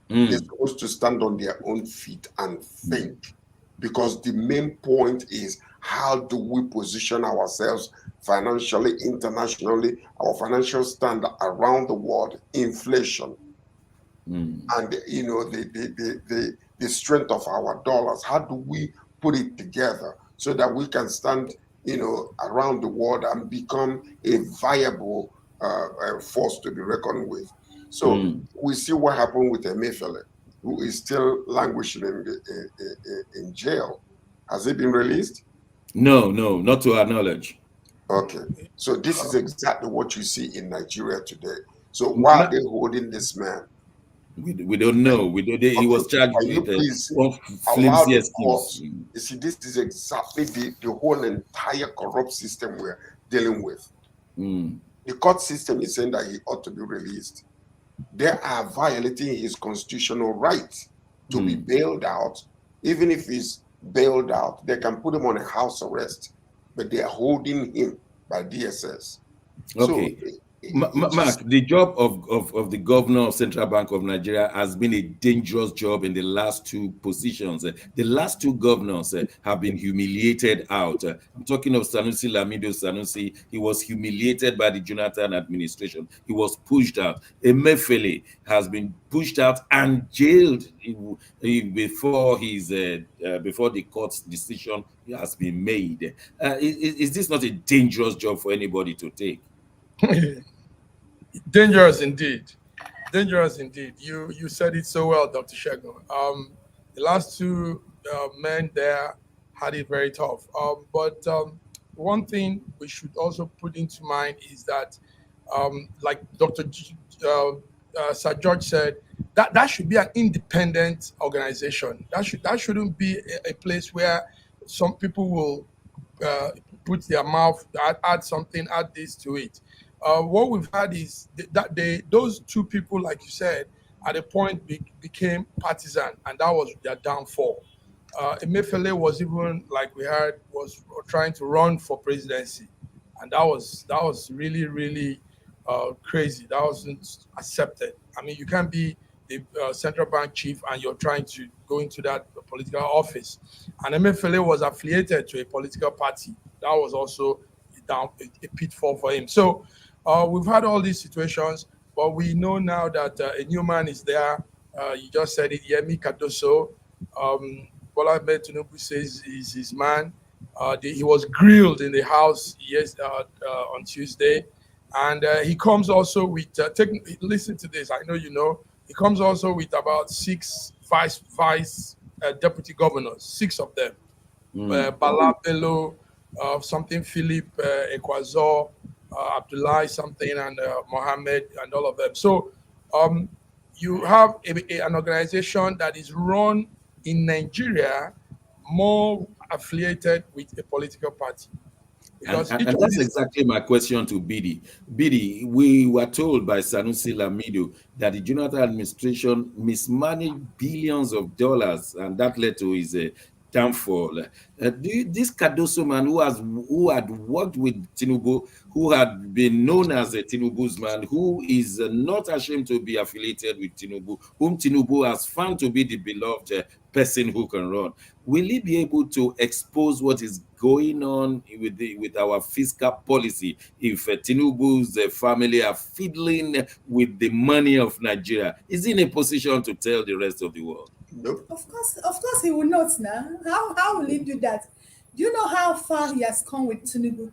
They're supposed to stand on their own feet and think. Because the main point is, how do we position ourselves financially, internationally, our financial standard around the world, inflation, and the strength of our dollars. How do we put it together so that we can stand, around the world and become a viable force to be reckoned with? So we see what happened with Emefiele, who is still languishing in jail. Has he been released? No, not to our knowledge. Okay. So this is exactly what you see in Nigeria today. So why are they holding this man? We don't know. He was charged with flimsy excuse. You see, this is exactly the whole entire corrupt system we're dealing with. The court system is saying that he ought to be released. They are violating his constitutional right to be bailed out. Even if he's bailed out, they can put him on a house arrest, but they are holding him by DSS. Okay. So, Mark, the job of the governor of Central Bank of Nigeria has been a dangerous job in the last two positions. The last two governors have been humiliated out. I'm talking of Sanusi Lamido Sanusi. He was humiliated by the Jonathan administration. He was pushed out. Emefiele has been pushed out and jailed before the court's decision has been made. Is this not a dangerous job for anybody to take? Dangerous indeed. Dangerous indeed. You said it so well, Dr. Shegun. The last two men there had it very tough. But one thing we should also put into mind is that, like Dr. Sir George said, that should be an independent organization. That shouldn't be a place where some people will put their mouth, add something, add this to it. What we've had is that those two people, like you said, at a point became partisan, and that was their downfall. Emefiele was even, like we heard, was trying to run for presidency, and that was really, really crazy. That wasn't accepted. I mean, you can't be the central bank chief and you're trying to go into that political office. And Emefiele was affiliated to a political party. That was also a pitfall for him. So we've had all these situations, but we know now that a new man is there. You just said it, Olayemi Cardoso. Bola Tinubu says he's his man. He was grilled in the House on Tuesday. And he comes also with, listen to this, I know you know, he comes also with about 6 vice deputy governors, 6 of them. Bala Bello, something Philip Ekwazor, Abdullahi something, and Mohammed, and all of them. So you have an organization that is run in Nigeria more affiliated with a political party. And that's exactly my question to Bidi. Bidi, we were told by Sanusi Lamido that the Jonathan administration mismanaged billions of dollars, and that led to his downfall. This Cardoso man who had worked with Tinubu, who had been known as a Tinubu's man, who is not ashamed to be affiliated with Tinubu, whom Tinubu has found to be the beloved person who can run. Will he be able to expose what is going on with our fiscal policy if Tinubu's family are fiddling with the money of Nigeria? Is he in a position to tell the rest of the world? Nope. Of course, he will not now. How will he do that? Do you know how far he has come with Tinubu?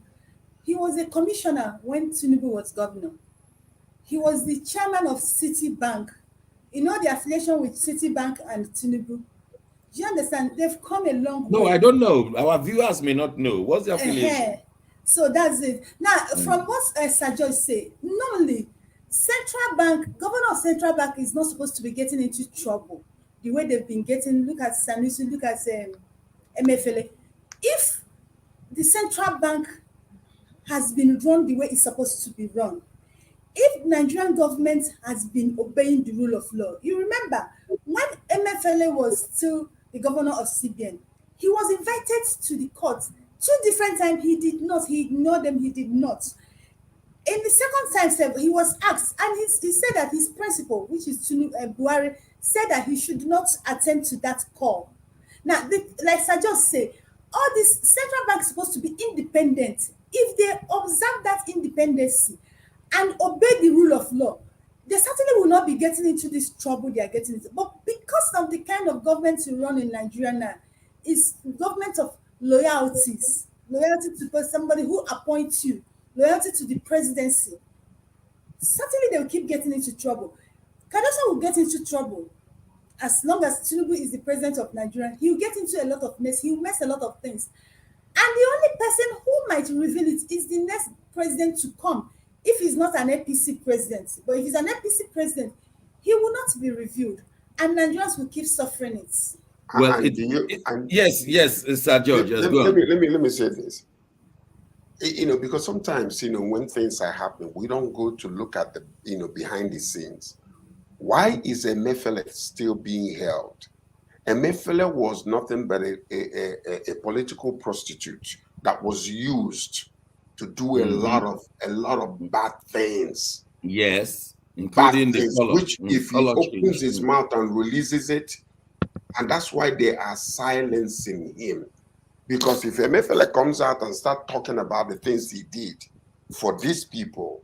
He was a commissioner when Tinubu was governor. He was the chairman of Citibank. You know the affiliation with Citibank and Tinubu. Do you understand? They've come a long way. No, I don't know. Our viewers may not know. What's the affiliation? So that's it. Now, from what Sir George said, normally, Governor of Central Bank is not supposed to be getting into trouble the way they've been getting. Look at Sanusi, look at MFLA. If the Central Bank has been run the way it's supposed to be run, if Nigerian government has been obeying the rule of law, you remember when MFLA was still the governor of CBN, he was invited to the court 2 different times. He did not. He ignored them. He did not. In the second time, he was asked, and he said that his principal, which is Buhari, said that he should not attend to that call. Now, like Sir just said, all this central bank is supposed to be independent. If they observe that independency and obey the rule of law, they certainly will not be getting into this trouble they are getting into. But because of the kind of government you run in Nigeria now, is government of loyalties, loyalty to somebody who appoints you, loyalty to the presidency, certainly they will keep getting into trouble. Cardoso will get into trouble as long as Tinubu is the president of Nigeria. He will get into a lot of mess. He will mess a lot of things. And the only person who might reveal it is the next president to come, if he's not an APC president. But if he's an APC president, he will not be revealed, and Nigerians will keep suffering it. Well, yes, Sir George. Let me say this. Because sometimes, when things are happening, we don't go to look at the, behind the scenes. Why is Emefiele still being held? Emefiele was nothing but a political prostitute that was used to do a lot of bad things. Yes, including the color, which if he opens his mouth and releases it, and that's why they are silencing him. Because if Emefiele comes out and start talking about the things he did for these people,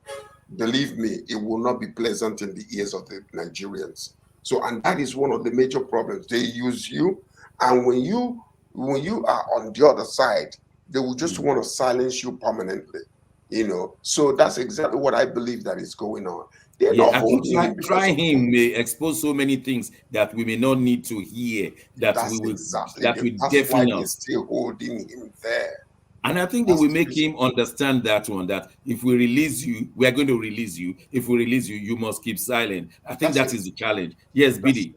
believe me, it will not be pleasant in the ears of the Nigerians. So, and that is one of the major problems. They use you, and when you are on the other side, they will just want to silence you permanently. So that's exactly what I believe that is going on. They're not holding him. Trying him may expose so many things that we may not need to hear. That's why they're still holding him there. And I think they will make him understand that if we release you, we are going to release you. If we release you, you must keep silent. I think that is the challenge. Yes, Bidi.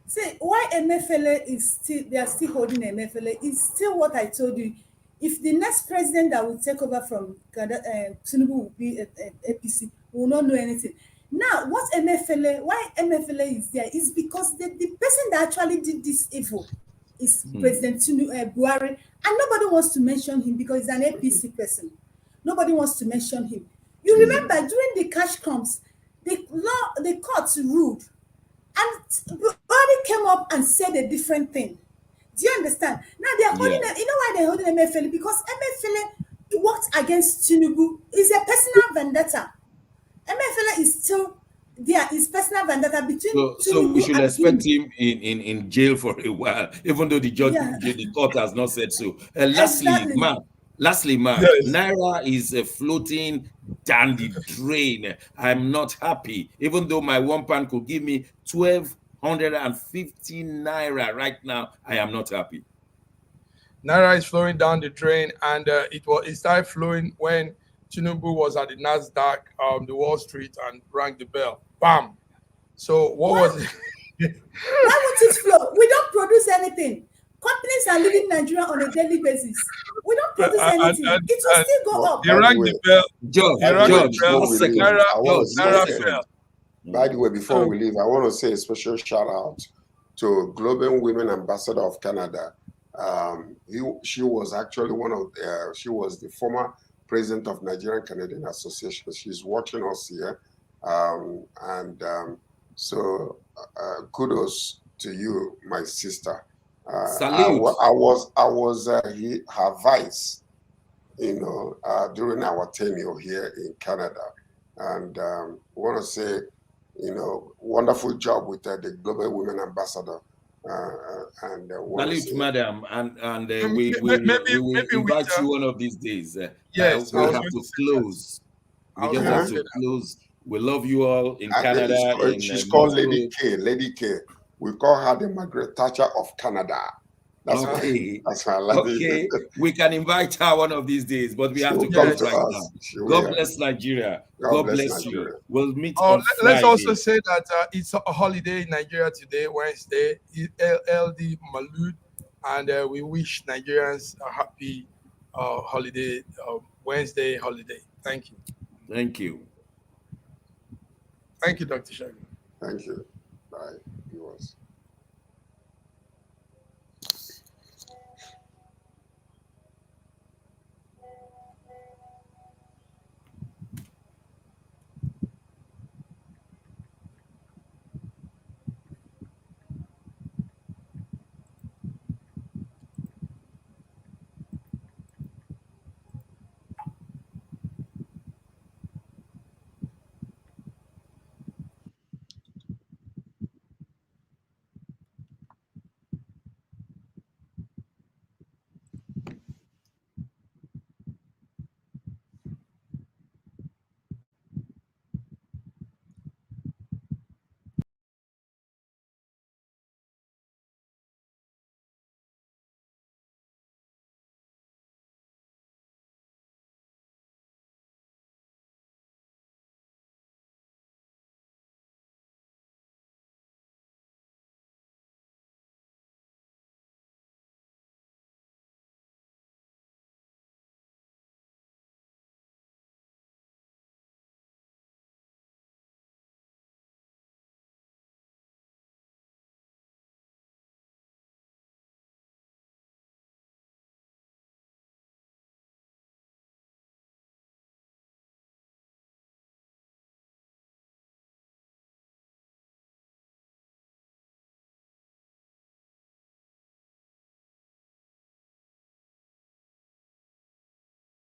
See, why Emefiele they are still holding Emefiele is still what I told you. If the next president that will take over from Tinubu will be APC, we will not know anything. Now, why Emefiele is there is because the person that actually did this evil is President Buhari, and nobody wants to mention him because he's an APC person. Nobody wants to mention him. You remember during the cash crumbs, the courts ruled, and Buhari came up and said a different thing. Do you understand? Now they're holding you know why they're holding Emefiele? Because Emefiele worked against Tinubu. It's a personal vendetta. Emefiele is still there. Is personal vendetta between Tinubu. So we should expect him in jail for a while, even though the judge, the court has not said so. Lastly, Naira is floating down the drain. I'm not happy, even though my £1 could give me 1,250 naira right now. I am not happy. Naira is flowing down the drain, and it started flowing when Tinubu was at the NASDAQ, the Wall Street, and rang the bell. Bam. So what was it? Why would it flow? We don't produce anything. Companies are leaving Nigeria on a daily basis. We don't produce anything. It will still go up. They rang the bell. Naira fell. By the way, before we leave, I want to say a special shout out to Global Women Ambassador of Canada, She was actually she was the former president of Nigerian Canadian Association. She's watching us here. So kudos to you, my sister. Salute. I was her vice, during our tenure here in Canada. And I want to say, wonderful job with the Global Women Ambassador. Salute, madam, and we maybe will invite you one of these days. Yes, we have to close. We just have to close. We love you all in Canada. She's called Lady K. Lady K. We call her the Margaret Thatcher of Canada. That's okay. That's why I like okay. We can invite her one of these days, but we have to close right now. God bless Nigeria. God bless you. We'll meet on Friday. Let's also say that it's a holiday in Nigeria today, Wednesday, LD Malud, and we wish Nigerians a happy holiday, Wednesday holiday. Thank you. Thank you. Thank you, Dr. Shagun. Thank you. Bye, viewers.